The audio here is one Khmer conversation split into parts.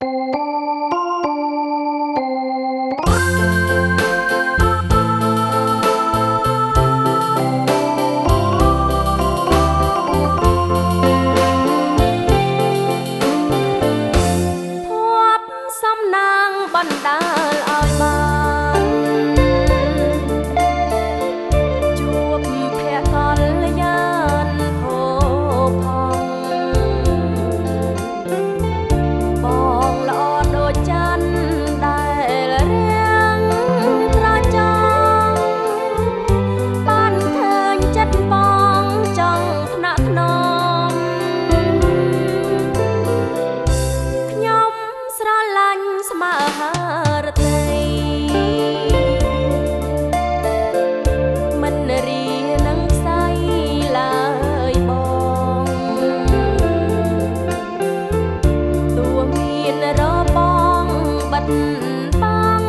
បណ្ដាលឲ្យបានជួបភក្តិកល្យានផូរផង់បងល្អដូចច័ន្ទដែលរាំងត្រចង់បានឃើញចិត្តបងចង់ថ្នាក់ថ្នមខ្ញុំស្រឡាញ់ស្មើរតីមិនរីនឹងខ្សែឡើយបងទោះមានរបងបាត់បាំង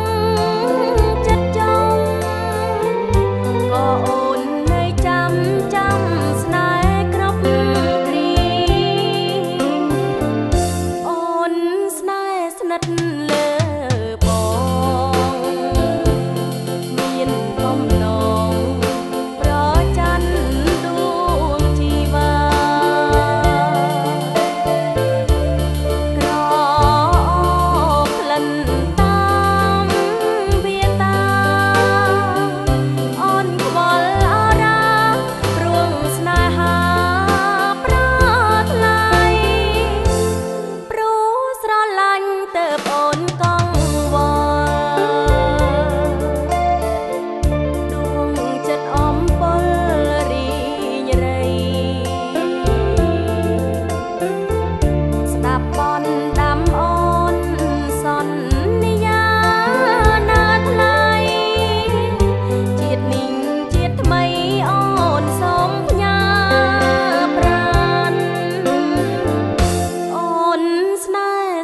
ចិត្តចង់ក៏អូននៅចាំស្នេហ៍គ្រប់គ្រីអូនស្នេហ៍ស្និទ្ធលើ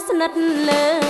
ស្និទ្ធលើ